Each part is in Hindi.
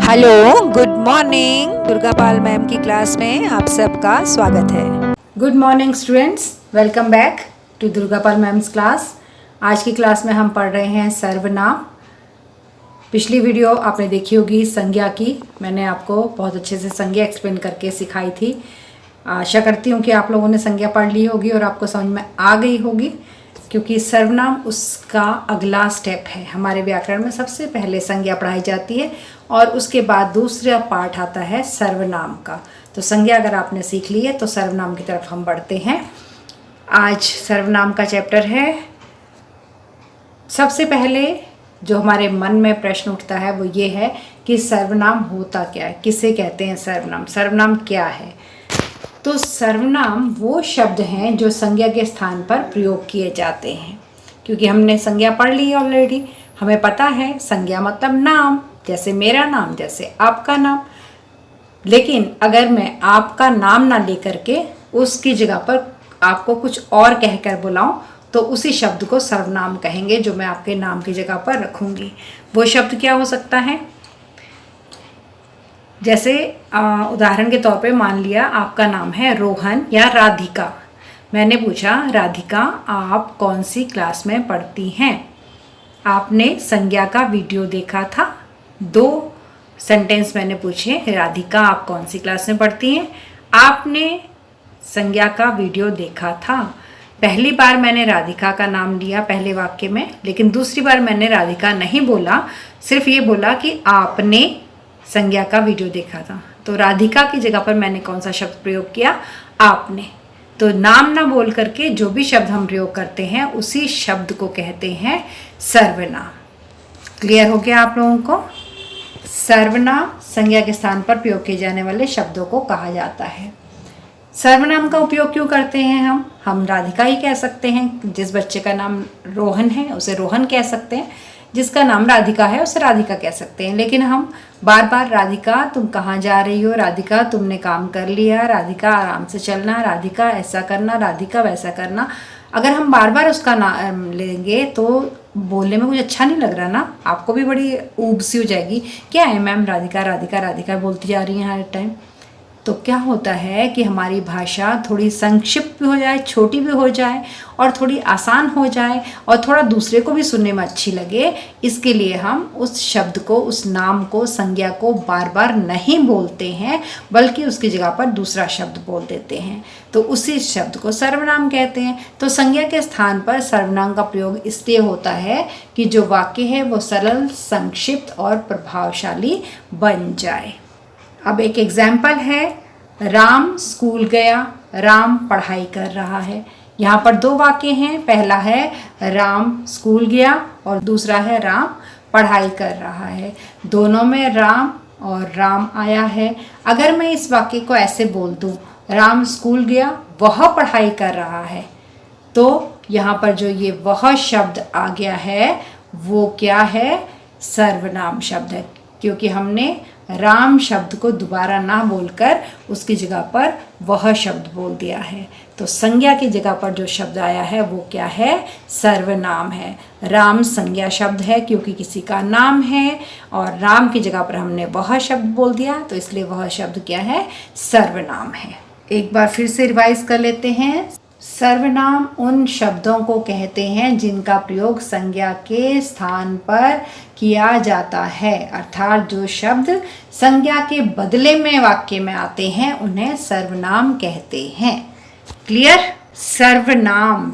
Hello, good morning. Durga Pal ma'am की क्लास में आप सबका स्वागत है। Good morning students, welcome back to Durga Pal ma'am's class. आज की क्लास में हम पढ़ रहे हैं सर्वनाम। पिछली वीडियो आपने देखी होगी संज्ञा की। मैंने आपको बहुत अच्छे से संज्ञा एक्सप्लेन करके सिखाई थी। आशा करती हूँ कि आप लोगों ने संज्ञा पढ़ ली होगी और आपको समझ में आ गई होगी, क्योंकि सर्वनाम उसका अगला स्टेप है। हमारे व्याकरण में सबसे पहले संज्ञा पढ़ाई जाती है और उसके बाद दूसरा पार्ट आता है सर्वनाम का। तो संज्ञा अगर आपने सीख ली है तो सर्वनाम की तरफ हम बढ़ते हैं। आज सर्वनाम का चैप्टर है। सबसे पहले जो हमारे मन में प्रश्न उठता है वो ये है कि सर्वनाम होता क्या है, किसे कहते हैं सर्वनाम, सर्वनाम क्या है। तो सर्वनाम वो शब्द हैं जो संज्ञा के स्थान पर प्रयोग किए जाते हैं। क्योंकि हमने संज्ञा पढ़ ली है ऑलरेडी, हमें पता है संज्ञा मतलब नाम, जैसे मेरा नाम, जैसे आपका नाम। लेकिन अगर मैं आपका नाम ना लेकर के उसकी जगह पर आपको कुछ और कहकर बुलाऊं तो उसी शब्द को सर्वनाम कहेंगे, जो मैं आपके नाम की जगह पर रखूंगी। वो शब्द क्या हो सकता है? जैसे उदाहरण के तौर पे मान लिया आपका नाम है रोहन या राधिका। मैंने पूछा राधिका आप कौन सी क्लास में पढ़ती हैं? आपने संज्ञा का वीडियो देखा था। 2 सेंटेंस मैंने पूछे, राधिका आप कौन सी क्लास में पढ़ती हैं? आपने संज्ञा का वीडियो देखा था। पहली बार मैंने राधिका का नाम लिया पहले वाक्य में, लेकिन दूसरी बार मैंने राधिका नहीं बोला, सिर्फ ये बोला कि आपने संज्ञा का वीडियो देखा था। तो राधिका की जगह पर मैंने कौन सा शब्द प्रयोग किया? आपने। तो नाम ना बोल करके जो भी शब्द हम प्रयोग करते हैं उसी शब्द को कहते हैं सर्वनाम। क्लियर हो गया आप लोगों को? सर्वनाम संज्ञा के स्थान पर प्रयोग किए जाने वाले शब्दों को कहा जाता है। सर्वनाम का उपयोग क्यों करते हैं हम राधिका ही कह सकते हैं। जिस बच्चे का नाम रोहन है उसे रोहन कह सकते हैं, जिसका नाम राधिका है उसे राधिका कह सकते हैं। लेकिन हम बार बार राधिका तुम कहाँ जा रही हो, राधिका तुमने काम कर लिया, राधिका आराम से चलना, राधिका ऐसा करना, राधिका वैसा करना, अगर हम बार बार उसका नाम लेंगे तो बोलने में कुछ अच्छा नहीं लग रहा ना। आपको भी बड़ी ऊब सी हो जाएगी, क्या है मैम राधिका राधिका राधिका बोलती जा रही हैं हर टाइम। तो क्या होता है कि हमारी भाषा थोड़ी संक्षिप्त भी हो जाए, छोटी भी हो जाए और थोड़ी आसान हो जाए और थोड़ा दूसरे को भी सुनने में अच्छी लगे, इसके लिए हम उस शब्द को, उस नाम को, संज्ञा को बार बार नहीं बोलते हैं, बल्कि उसकी जगह पर दूसरा शब्द बोल देते हैं। तो उसी शब्द को सर्वनाम कहते हैं। तो संज्ञा के स्थान पर सर्वनाम का प्रयोग इसलिए होता है कि जो वाक्य है वो सरल, संक्षिप्त और प्रभावशाली बन जाए। अब एक एग्जाम्पल है, राम स्कूल गया, राम पढ़ाई कर रहा है। यहाँ पर 2 वाक्य हैं, पहला है राम स्कूल गया और दूसरा है राम पढ़ाई कर रहा है। दोनों में राम और राम आया है। अगर मैं इस वाक्य को ऐसे बोल दूँ, राम स्कूल गया, वह पढ़ाई कर रहा है, तो यहाँ पर जो ये वह शब्द आ गया है वो क्या है? सर्वनाम शब्द है, क्योंकि हमने राम शब्द को दोबारा ना बोलकर उसकी जगह पर वह शब्द बोल दिया है। तो संज्ञा की जगह पर जो शब्द आया है वो क्या है? सर्वनाम है। राम संज्ञा शब्द है क्योंकि किसी का नाम है, और राम की जगह पर हमने वह शब्द बोल दिया, तो इसलिए वह शब्द क्या है? सर्वनाम है। एक बार फिर से रिवाइज कर लेते हैं। सर्वनाम उन शब्दों को कहते हैं जिनका प्रयोग संज्ञा के स्थान पर किया जाता है, अर्थात जो शब्द संज्ञा के बदले में वाक्य में आते हैं उन्हें सर्वनाम कहते हैं। क्लियर? सर्वनाम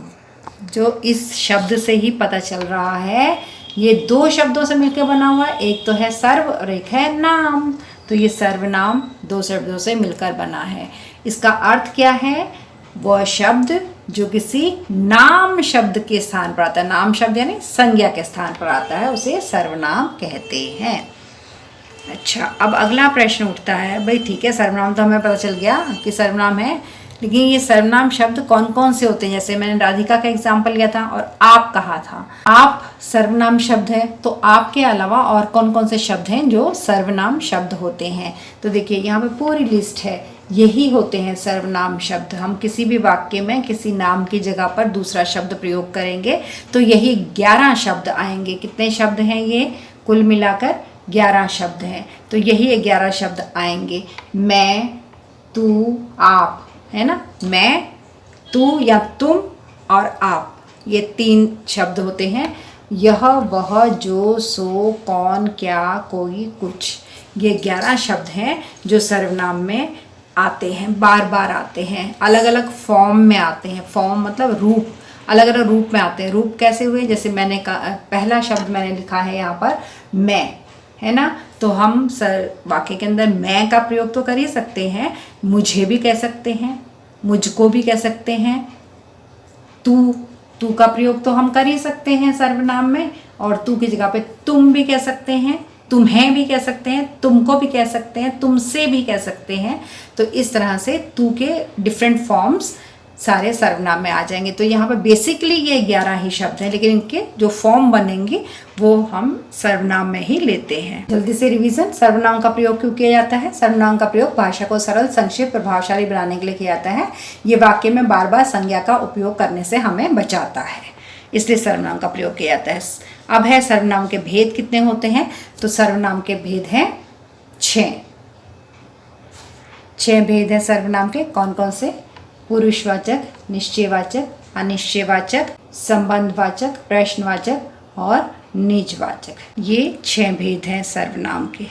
जो इस शब्द से ही पता चल रहा है, ये 2 शब्दों से मिलकर बना हुआ है, एक तो है सर्व और एक है नाम। तो ये सर्वनाम 2 शब्दों से मिलकर बना है। इसका अर्थ क्या है? वह शब्द जो किसी नाम शब्द के स्थान पर आता है, नाम शब्द यानी संज्ञा के स्थान पर आता है, उसे सर्वनाम कहते हैं। अच्छा, अब अगला प्रश्न उठता है, भाई ठीक है सर्वनाम तो हमें पता चल गया कि सर्वनाम है, लेकिन ये सर्वनाम शब्द कौन कौन से होते हैं? जैसे मैंने राधिका का एग्जाम्पल लिया था और आप कहा था। आप सर्वनाम शब्द है, तो आपके अलावा और कौन कौन से शब्द हैं जो सर्वनाम शब्द होते हैं? तो देखिए यहाँ पे पूरी लिस्ट है, यही होते हैं सर्वनाम शब्द। हम किसी भी वाक्य में किसी नाम की जगह पर दूसरा शब्द प्रयोग करेंगे तो यही 11 शब्द आएंगे। कितने शब्द हैं ये? कुल मिलाकर 11 शब्द हैं, तो यही 11 शब्द आएंगे। मैं, तू, आप, है ना। मैं, तू या तुम और आप, ये 3 शब्द होते हैं। यह, वह, जो, सो, कौन, क्या, कोई, कुछ, ये 11 शब्द हैं जो सर्वनाम में आते हैं, बार बार आते हैं, अलग अलग फॉर्म में आते हैं। फॉर्म मतलब रूप, अलग अलग रूप में आते हैं। रूप कैसे हुए, जैसे मैंने कहा, पहला शब्द मैंने लिखा है यहाँ पर मैं, है ना। तो हम वाक्य के अंदर मैं का प्रयोग तो कर ही सकते हैं, मुझे भी कह सकते हैं, मुझको भी कह सकते हैं, तू का प्रयोग तो हम कर ही सकते हैं सर्वनाम में, और तू की जगह पे तुम भी कह सकते हैं, तुम्हें भी कह सकते हैं, तुमको भी कह सकते हैं, तुमसे भी कह सकते हैं। तो इस तरह से तू के डिफरेंट फॉर्म्स सारे सर्वनाम में आ जाएंगे। तो यहाँ पर बेसिकली ये 11 ही शब्द हैं, लेकिन इनके जो फॉर्म बनेंगे वो हम सर्वनाम में ही लेते हैं। जल्दी से रिवीजन, सर्वनाम का प्रयोग क्यों किया जाता है? सर्वनाम का प्रयोग भाषा को सरल, संक्षिप्त, प्रभावशाली बनाने के लिए किया जाता है। ये वाक्य में बार बार संज्ञा का उपयोग करने से हमें बचाता है, इसलिए सर्वनाम का प्रयोग किया जाता है। अब है सर्वनाम के भेद कितने होते हैं? तो सर्वनाम के भेद हैं 6 भेद हैं सर्वनाम के। कौन कौन से? पुरुषवाचक, निश्चयवाचक, अनिश्चयवाचक, संबंधवाचक, प्रश्नवाचक और निजवाचक। ये 6 भेद हैं सर्वनाम के।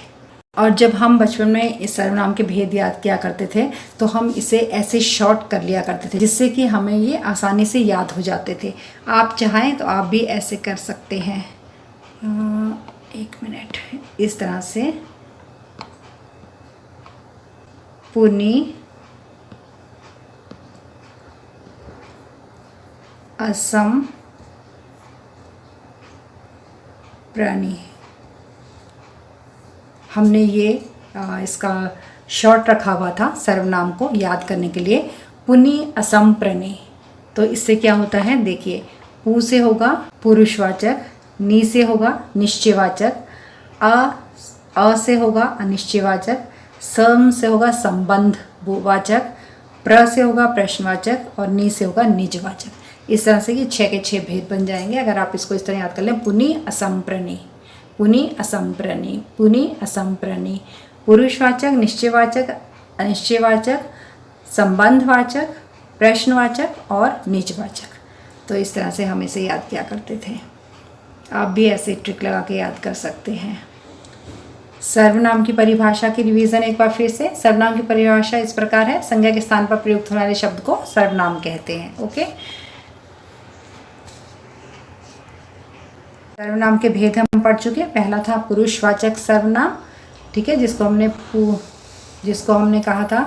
और जब हम बचपन में इस सर्वनाम के भेद याद किया करते थे तो हम इसे ऐसे शॉर्ट कर लिया करते थे, जिससे कि हमें ये आसानी से याद हो जाते थे। आप चाहें तो आप भी ऐसे कर सकते हैं। 1 मिनट, इस तरह से पुनि, असम, प्रणी। हमने ये इसका शॉर्ट रखा हुआ था सर्वनाम को याद करने के लिए, पुनि, असम, प्रणी। तो इससे क्या होता है, देखिए, पु से होगा पुरुषवाचक, नी से होगा निश्चयवाचक, अ से होगा अनिश्चयवाचक, सम से होगा संबंधवाचक, प्र से होगा प्रश्नवाचक और नी से होगा निजवाचक। इस तरह से ये 6 के 6 भेद बन जाएंगे अगर आप इसको इस तरह याद कर लें। पुनि, असम, प्रणी, पुनि, असम, प्रणी, पुनि, असम, प्रणी। पुरुषवाचक, निश्चयवाचक, अनिश्चयवाचक, संबंधवाचक, प्रश्नवाचक और निजवाचक। तो इस तरह से हम इसे याद किया करते थे। आप भी ऐसे ट्रिक लगा के याद कर सकते हैं। सर्वनाम की परिभाषा की रिवीजन एक बार फिर से। सर्वनाम की परिभाषा इस प्रकार है, संज्ञा के स्थान पर प्रयुक्त होने वाले शब्द को सर्वनाम कहते हैं। ओके, सर्वनाम के भेद हम पढ़ चुके हैं। पहला था पुरुषवाचक सर्वनाम, ठीक है, जिसको हमने कहा था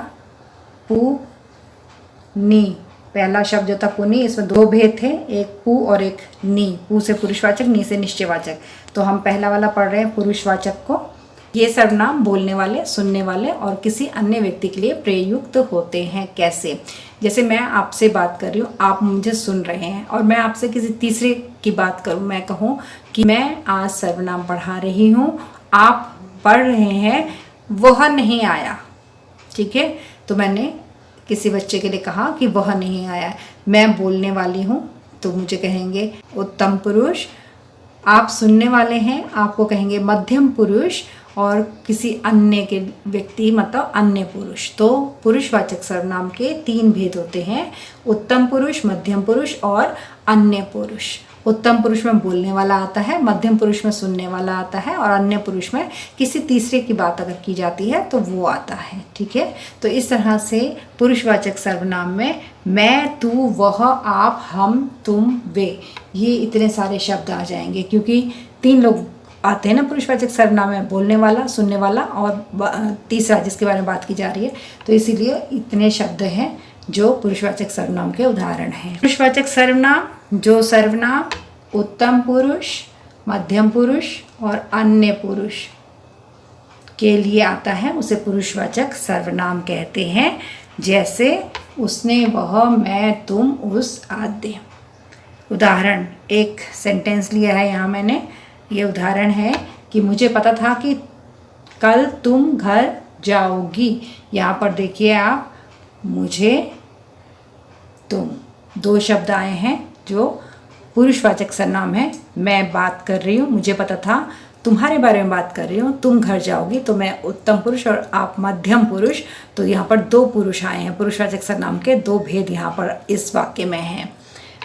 पु नी। पहला शब्द जो था पुनि, इसमें 2 भेद थे, एक पु और एक नी। पु से पुरुषवाचक, नी से निश्चयवाचक। तो हम पहला वाला पढ़ रहे हैं पुरुषवाचक को। ये सर्वनाम बोलने वाले, सुनने वाले और किसी अन्य व्यक्ति के लिए प्रयुक्त होते हैं। कैसे? जैसे मैं आपसे बात कर रही हूँ, आप मुझे सुन रहे हैं, और मैं आपसे किसी तीसरे की बात करूँ, मैं कहूँ कि मैं आज सर्वनाम पढ़ा रही हूँ, आप पढ़ रहे हैं, वह नहीं आया, ठीक है। तो मैंने किसी बच्चे के लिए कहा कि वह नहीं आया। मैं बोलने वाली हूँ तो मुझे कहेंगे उत्तम पुरुष, आप सुनने वाले हैं, आपको कहेंगे मध्यम पुरुष, और किसी अन्य के व्यक्ति मतलब अन्य पुरुष। तो पुरुषवाचक सर्वनाम के 3 भेद होते हैं, उत्तम पुरुष, मध्यम पुरुष और अन्य पुरुष। उत्तम पुरुष में बोलने वाला आता है, मध्यम पुरुष में सुनने वाला आता है, और अन्य पुरुष में किसी तीसरे की बात अगर की जाती है तो वो आता है, ठीक है। तो इस तरह से पुरुषवाचक सर्वनाम में मैं, तू, वह, आप, हम, तुम, वे, ये इतने सारे शब्द आ जाएंगे, क्योंकि 3 लोग आते हैं ना पुरुषवाचक सर्वनाम में, बोलने वाला, सुनने वाला और तीसरा जिसके बारे में बात की जा रही है। तो इसीलिए इतने शब्द हैं जो पुरुषवाचक सर्वनाम के उदाहरण हैं। पुरुषवाचक सर्वनाम, जो सर्वनाम उत्तम पुरुष, मध्यम पुरुष और अन्य पुरुष के लिए आता है, उसे पुरुषवाचक सर्वनाम कहते हैं। जैसे उसने, वह, मैं, तुम, उस आदि। उदाहरण, एक सेंटेंस लिया है यहाँ मैंने। ये उदाहरण है कि मुझे पता था कि कल तुम घर जाओगी। यहाँ पर देखिए आप, मुझे, तुम, 2 शब्द आए हैं जो पुरुषवाचक सर्वनाम है। मैं बात कर रही हूँ, मुझे पता था, तुम्हारे बारे में बात कर रही हूँ, तुम घर जाओगी, तो मैं उत्तम पुरुष और आप मध्यम पुरुष। तो यहाँ पर दो पुरुष आए हैं, पुरुषवाचक सर्वनाम के दो भेद यहाँ पर इस वाक्य में हैं।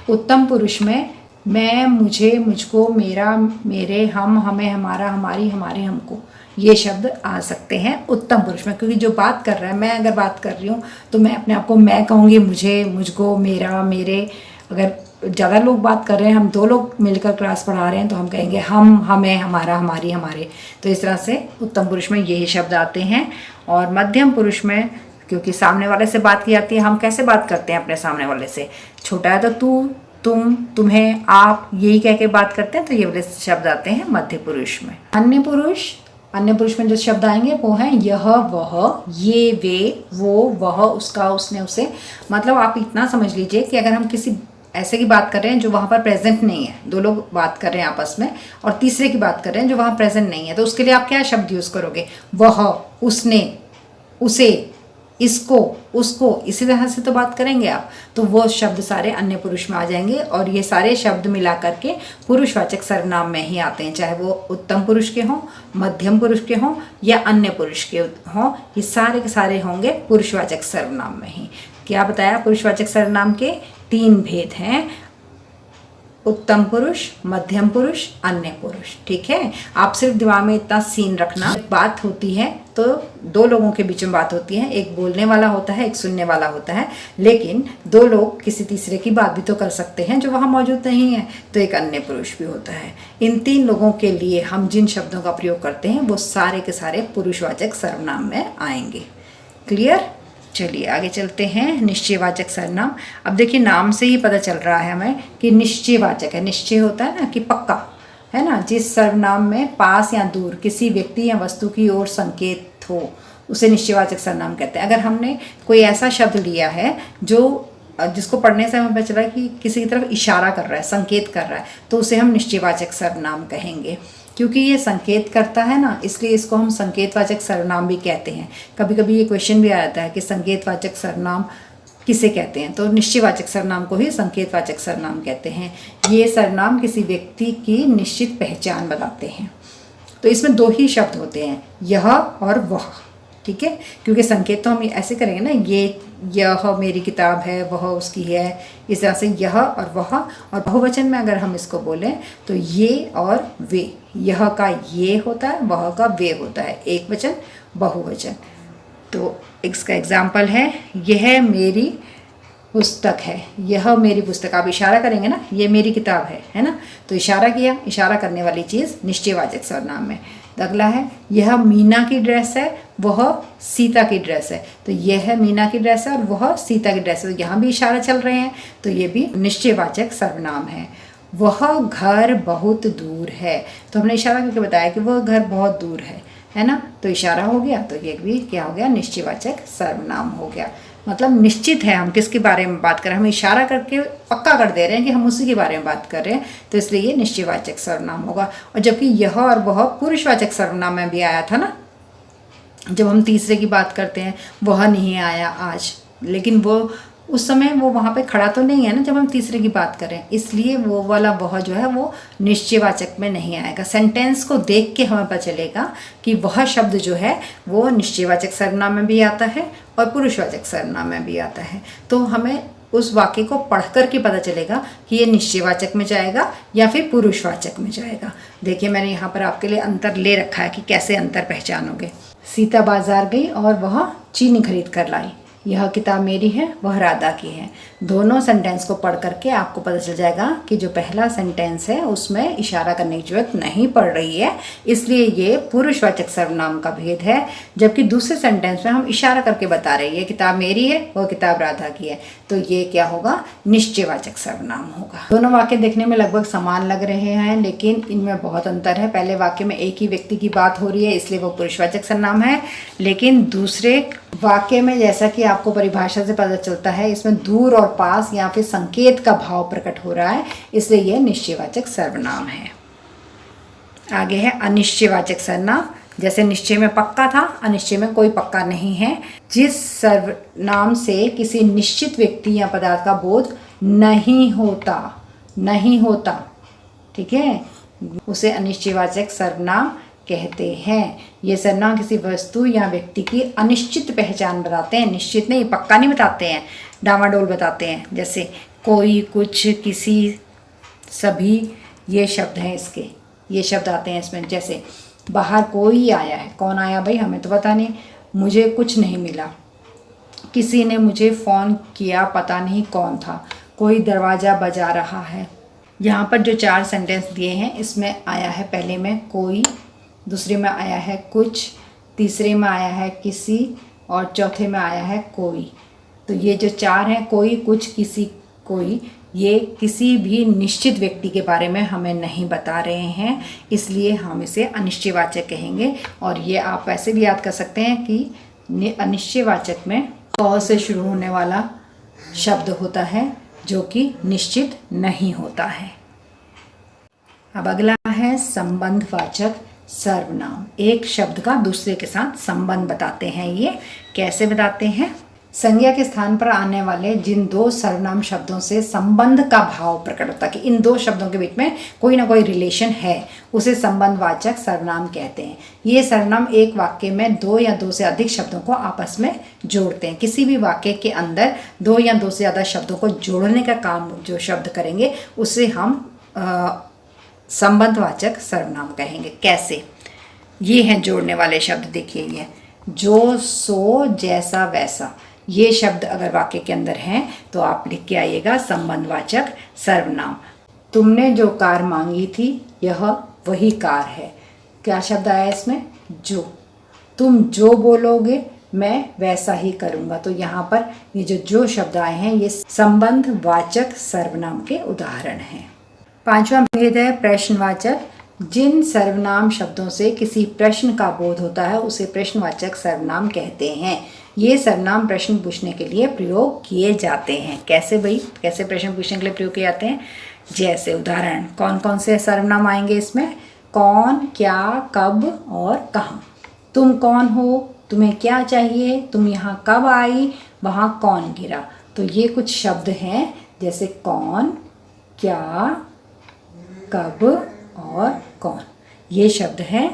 उत्तम पुरुष में मैं, मुझे, मुझको, मेरा, मेरे, हम, हमें, हमारा, हमारी, हमारे, हमको, ये शब्द आ सकते हैं उत्तम पुरुष में, क्योंकि जो बात कर रहा है, मैं अगर बात कर रही हूँ तो मैं अपने आप को मैं कहूँगी, मुझे, मुझको, मेरा, मेरे। अगर ज़्यादा लोग बात कर रहे हैं, हम दो लोग मिलकर क्लास पढ़ा रहे हैं, तो हम कहेंगे हम, हमें, हमारा, हमारी, हमारे। तो इस तरह से उत्तम पुरुष में यही शब्द आते हैं। और मध्यम पुरुष में, क्योंकि सामने वाले से बात की जाती है, हम कैसे बात करते हैं अपने सामने वाले से, छोटा है तो तू, तुम, तुम्हें, आप, यही कह के बात करते हैं, तो ये वाले शब्द आते हैं मध्य पुरुष में। अन्य पुरुष में जो शब्द आएंगे वो हैं यह, वह, ये, वे, वो, वह, उसका, उसने, उसे। मतलब आप इतना समझ लीजिए कि अगर हम किसी ऐसे की बात कर रहे हैं जो वहाँ पर प्रेजेंट नहीं है, दो लोग बात कर रहे हैं आपस में, और तीसरे की बात कर रहे हैं जो वहाँ प्रेजेंट नहीं है, तो उसके लिए आप क्या शब्द यूज़ करोगे? वह, उसने, उसे, इसको, उसको, इसी तरह से तो बात करेंगे आप। तो वो शब्द सारे अन्य पुरुष में आ जाएंगे, और ये सारे शब्द मिला करके पुरुषवाचक सर्वनाम में ही आते हैं, चाहे वो उत्तम पुरुष के हों, मध्यम पुरुष के हों या अन्य पुरुष के हों, ये सारे के सारे होंगे पुरुषवाचक सर्वनाम में ही। क्या बताया? पुरुषवाचक सर्वनाम के 3 भेद हैं, उत्तम पुरुष, मध्यम पुरुष, अन्य पुरुष। ठीक है, आप सिर्फ दिमाग में इतना सीन रखना, बात होती है तो दो लोगों के बीच में बात होती है, एक बोलने वाला होता है, एक सुनने वाला होता है, लेकिन दो लोग किसी तीसरे की बात भी तो कर सकते हैं जो वहाँ मौजूद नहीं है, तो एक अन्य पुरुष भी होता है। इन 3 लोगों के लिए हम जिन शब्दों का प्रयोग करते हैं वो सारे के सारे पुरुषवाचक सर्वनाम में आएंगे। क्लियर? चलिए आगे चलते हैं। निश्चयवाचक सर्वनाम। अब देखिए, नाम से ही पता चल रहा है हमें कि निश्चयवाचक है। निश्चय होता है ना कि पक्का, है ना। जिस सर्वनाम में पास या दूर किसी व्यक्ति या वस्तु की ओर संकेत हो उसे निश्चयवाचक सर्वनाम कहते हैं। अगर हमने कोई ऐसा शब्द लिया है जिसको पढ़ने से हमें पता चला कि किसी की तरफ इशारा कर रहा है, संकेत कर रहा है, तो उसे हम निश्चयवाचक सर्वनाम कहेंगे। क्योंकि ये संकेत करता है ना, इसलिए इसको हम संकेतवाचक सर्वनाम भी कहते हैं। कभी कभी ये क्वेश्चन भी आ जाता है कि संकेतवाचक सर्वनाम किसे कहते हैं, तो निश्चयवाचक सर्वनाम को ही संकेतवाचक सर्वनाम कहते हैं। ये सर्वनाम किसी व्यक्ति की निश्चित पहचान बताते हैं। तो इसमें 2 ही शब्द होते हैं, यह और वह। ठीक है, क्योंकि संकेत तो हम ऐसे करेंगे ना, यह मेरी किताब है, वह उसकी है, इस तरह से यह और वह। और बहुवचन में अगर हम इसको बोलें तो ये और वे, यह का ये होता है, वह का वे होता है, एक वचन बहुवचन। तो इसका एग्जाम्पल है, यह मेरी पुस्तक है, यह मेरी पुस्तक। आप इशारा करेंगे ना, ये मेरी किताब है ना, तो इशारा किया, इशारा करने वाली चीज़ निश्चयवाचक सर्वनाम में। तो अगला है, यह मीना की ड्रेस है, वह सीता की ड्रेस है। तो यह मीना की ड्रेस है और वह सीता की ड्रेस है, तो यहाँ भी इशारा चल रहे हैं, तो ये भी निश्चयवाचक सर्वनाम है। वह घर बहुत दूर है, तो हमने इशारा करके बताया कि वह घर बहुत दूर है ना, तो इशारा हो गया, तो ये भी क्या हो गया? निश्चयवाचक सर्वनाम हो गया। मतलब निश्चित है हम किसके बारे में बात कर रहे हैं, हम इशारा करके पक्का कर दे रहे हैं कि हम उसी के बारे में बात कर रहे हैं, तो इसलिए ये निश्चयवाचक सर्वनाम होगा। और जबकि यह और वह पुरुषवाचक सर्वनाम में भी आया था ना, जब हम तीसरे की बात करते हैं, वह नहीं आया आज, लेकिन वो उस समय वो वहाँ पे खड़ा तो नहीं है ना जब हम तीसरे की बात करें, इसलिए वो वाला वह जो है वो निश्चयवाचक में नहीं आएगा। सेंटेंस को देख के हमें पता चलेगा कि वह शब्द जो है वो निश्चयवाचक सर्वनाम में भी आता है और पुरुषवाचक सर्वनाम में भी आता है। तो हमें उस वाक्य को पढ़ कर के पता चलेगा कि ये निश्चयवाचक में जाएगा या फिर पुरुषवाचक में जाएगा। देखिए, मैंने यहाँ पर आपके लिए अंतर ले रखा है कि कैसे अंतर पहचानोगे। सीता बाजार गई और वह चीनी खरीद कर लाई। यह किताब मेरी है, वह राधा की है। दोनों सेंटेंस को पढ़ करके आपको पता चल जाएगा कि जो पहला सेंटेंस है उसमें इशारा करने की जरूरत नहीं पड़ रही है, इसलिए ये पुरुषवाचक सर्वनाम का भेद है। जबकि दूसरे सेंटेंस में हम इशारा करके बता रहे हैं ये किताब मेरी है, वह किताब राधा की है, तो ये क्या होगा? निश्चयवाचक सर्वनाम होगा। दोनों वाक्य देखने में लगभग समान लग रहे हैं, लेकिन इनमें बहुत अंतर है। पहले वाक्य में एक ही व्यक्ति की बात हो रही है, इसलिए वो पुरुषवाचक सर्वनाम है, लेकिन दूसरे वाक्य में जैसा कि आपको परिभाषा से पता चलता है, इसमें दूर और पास या फिर संकेत का भाव प्रकट हो रहा है, इसलिए यह निश्चयवाचक सर्वनाम है। आगे है अनिश्चयवाचक सर्वनाम। जैसे निश्चय में पक्का था, अनिश्चय में कोई पक्का नहीं है। जिस सर्वनाम से किसी निश्चित व्यक्ति या पदार्थ का बोध नहीं होता, ठीक है, उसे अनिश्चयवाचक सर्वनाम कहते हैं। ये सर्वनाम किसी वस्तु या व्यक्ति की अनिश्चित पहचान बताते हैं, निश्चित नहीं, पक्का नहीं बताते हैं, डामाडोल बताते हैं। जैसे कोई, कुछ, किसी, सभी, ये शब्द हैं इसके, ये शब्द आते हैं इसमें। जैसे बाहर कोई आया है, कौन आया भाई हमें तो पता नहीं, मुझे कुछ नहीं मिला, किसी ने मुझे फ़ोन किया, पता नहीं कौन था, कोई दरवाज़ा बजा रहा है। यहाँ पर जो 4 सेंटेंस दिए हैं इसमें आया है पहले में कोई, दूसरे में आया है कुछ, तीसरे में आया है किसी और चौथे में आया है कोई। तो ये जो 4 हैं, कोई, कुछ, किसी, कोई, ये किसी भी निश्चित व्यक्ति के बारे में हमें नहीं बता रहे हैं, इसलिए हम इसे अनिश्चयवाचक कहेंगे। और ये आप वैसे भी याद कर सकते हैं कि अनिश्चयवाचक में क से शुरू होने वाला शब्द होता है जो कि निश्चित नहीं होता है। अब अगला है संबंधवाचक सर्वनाम। एक शब्द का दूसरे के साथ संबंध बताते हैं। ये कैसे बताते हैं? संज्ञा के स्थान पर आने वाले जिन 2 सर्वनाम शब्दों से संबंध का भाव प्रकट होता है कि इन 2 शब्दों के बीच में कोई ना कोई रिलेशन है, उसे संबंधवाचक सर्वनाम कहते हैं। ये सर्वनाम एक वाक्य में 2 या 2 से अधिक शब्दों को आपस में जोड़ते हैं। किसी भी वाक्य के अंदर 2 या 2 से ज़्यादा शब्दों को जोड़ने का काम जो शब्द करेंगे उसे हम संबंधवाचक सर्वनाम कहेंगे। कैसे? ये हैं जोड़ने वाले शब्द, देखिए ये जो, सो, जैसा, वैसा, ये शब्द अगर वाक्य के अंदर हैं तो आप लिख के आइएगा संबंधवाचक सर्वनाम। तुमने जो कार मांगी थी यह वही कार है। क्या शब्द आया इसमें? जो। तुम जो बोलोगे मैं वैसा ही करूँगा। तो यहाँ पर ये जो शब्द आए हैं ये संबंधवाचक सर्वनाम के उदाहरण हैं। 5वां भेद है प्रश्नवाचक। जिन सर्वनाम शब्दों से किसी प्रश्न का बोध होता है उसे प्रश्नवाचक सर्वनाम कहते हैं। ये सर्वनाम प्रश्न पूछने के लिए प्रयोग किए जाते हैं। कैसे भाई? कैसे प्रश्न पूछने के लिए प्रयोग किए जाते हैं? जैसे उदाहरण कौन कौन से सर्वनाम आएंगे इसमें? कौन, क्या, कब और कहाँ। तुम कौन हो? तुम्हें क्या चाहिए? तुम यहाँ कब आई? वहाँ कौन गिरा? तो ये कुछ शब्द हैं जैसे कौन, क्या, कब और कौन। ये शब्द हैं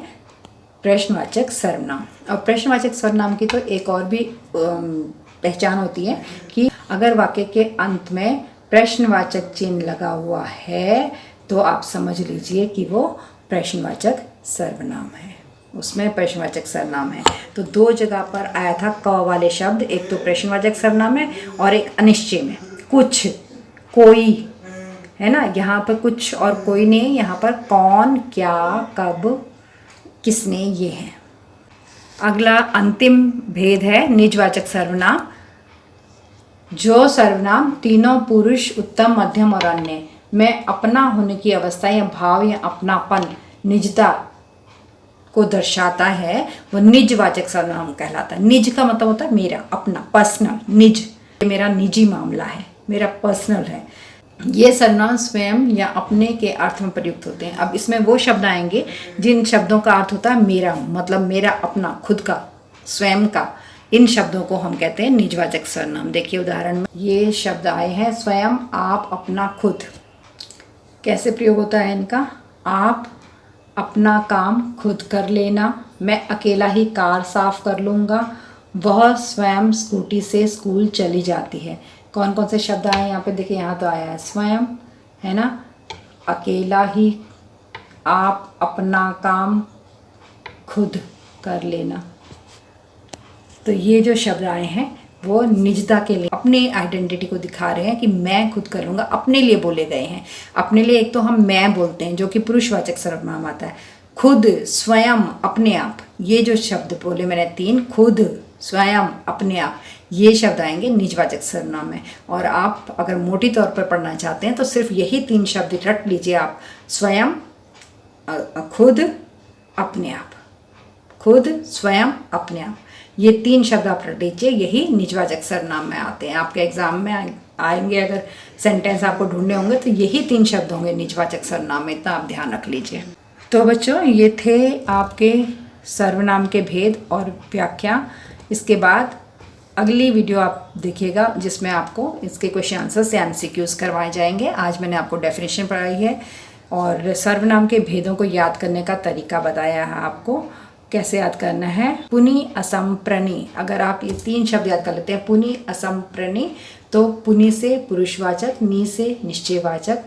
प्रश्नवाचक सर्वनाम। और प्रश्नवाचक सर्वनाम की तो एक और भी पहचान होती है कि अगर वाक्य के अंत में प्रश्नवाचक चिन्ह लगा हुआ है तो आप समझ लीजिए कि वो प्रश्नवाचक सर्वनाम है, उसमें प्रश्नवाचक सर्वनाम है। तो 2 जगह पर आया था क वाले शब्द, एक तो प्रश्नवाचक सर्वनाम है और एक अनिश्चय में कुछ, कोई, है ना। यहाँ पर कुछ और कोई नहीं, यहाँ पर कौन, क्या, कब, किसने, ये है। अगला अंतिम भेद है निजवाचक सर्वनाम। जो सर्वनाम तीनों पुरुष, उत्तम, मध्यम और अन्य में अपना होने की अवस्था या भाव या अपनापन, निजता को दर्शाता है वो निजवाचक सर्वनाम कहलाता है। निज का मतलब होता है मेरा, अपना, पर्सनल। निज मेरा निजी मामला है, मेरा पर्सनल है। ये सर्वनाम स्वयं या अपने के अर्थ में प्रयुक्त होते हैं। अब इसमें वो शब्द आएंगे जिन शब्दों का अर्थ होता है मेरा, मतलब मेरा अपना, खुद का, स्वयं का। इन शब्दों को हम कहते हैं निजवाचक सर्वनाम। देखिए उदाहरण में ये शब्द आए हैं स्वयं, आप, अपना, खुद। कैसे प्रयोग होता है इनका? आप अपना काम खुद कर लेना, मैं अकेला ही कार साफ कर लूँगा, वह स्वयं स्कूटी से स्कूल चली जाती है। कौन कौन से शब्द आए यहाँ पे? देखिए यहाँ तो आया है स्वयं, है ना, अकेला ही, आप अपना काम खुद कर लेना। तो ये जो शब्द आए हैं वो निजता के लिए, अपनी आइडेंटिटी को दिखा रहे हैं कि मैं खुद कर लूँगा, अपने लिए बोले गए हैं। अपने लिए एक तो हम मैं बोलते हैं जो कि पुरुषवाचक सर्वनाम आता है। खुद, स्वयं, अपने आप, ये जो शब्द बोले मैंने 3, खुद, स्वयं, अपने आप, ये शब्द आएंगे निजवाचक सर्वनाम में। और आप अगर मोटी तौर पर पढ़ना चाहते हैं तो सिर्फ यही 3 शब्द रट लीजिए आप, स्वयं, खुद, अपने आप। खुद, स्वयं, अपने आप, ये 3 शब्द आप रट लीजिए, यही निजवाचक सर्वनाम में आते हैं। आपके एग्जाम में आएंगे, अगर सेंटेंस आपको ढूंढने होंगे तो यही 3 शब्द होंगे निजवाचक सर्वनाम में, इतना आप ध्यान रख लीजिए। तो बच्चों ये थे आपके सर्वनाम के भेद और व्याख्या। इसके बाद अगली वीडियो आप देखिएगा जिसमें आपको इसके क्वेश्चन आंसर से MCQs करवाए जाएंगे। आज मैंने आपको डेफिनेशन पढ़ाई है, और सर्वनाम के भेदों को याद करने का तरीका बताया है आपको। कैसे याद करना है? पुनि, असम, प्रणी। अगर आप ये 3 शब्द याद कर लेते हैं, पुनि, असम, प्रणी, तो पुनि से पुरुषवाचक, नी से निश्चयवाचक,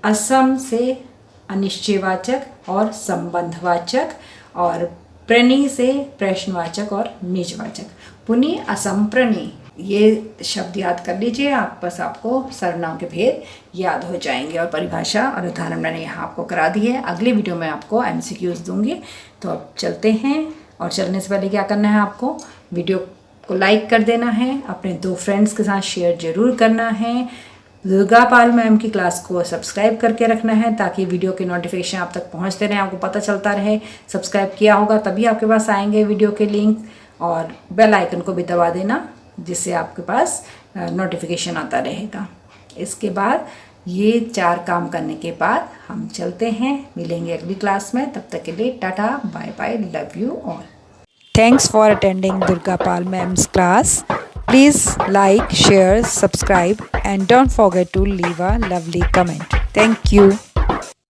असम से अनिश्चयवाचक और संबंधवाचक, और प्रणी से प्रश्नवाचक और निजवाचक। पुनि, असम, प्रणी, ये शब्द याद कर लीजिए आप, बस आपको सर्वनाम के भेद याद हो जाएंगे। और परिभाषा और उदाहरण मैंने यहाँ आपको करा दी है। अगले वीडियो में आपको MCQs दूंगी। तो अब चलते हैं, और चलने से पहले क्या करना है आपको? वीडियो को लाइक कर देना है, अपने 2 फ्रेंड्स के साथ शेयर जरूर करना है, दुर्गा पाल मैम की क्लास को सब्सक्राइब करके रखना है ताकि वीडियो के नोटिफिकेशन आप तक पहुंचते रहें, आपको पता चलता रहे। सब्सक्राइब किया होगा तभी आपके पास आएंगे वीडियो के लिंक, और बेल आइकन को भी दबा देना जिससे आपके पास नोटिफिकेशन आता रहेगा। इसके बाद ये 4 काम करने के बाद हम चलते हैं, मिलेंगे अगली क्लास में। तब तक के लिए tata, bye bye, love you all. Thanks for attending Durga Pal Ma'am's class. Please like, share, subscribe, and don't forget to leave a lovely comment. Thank you.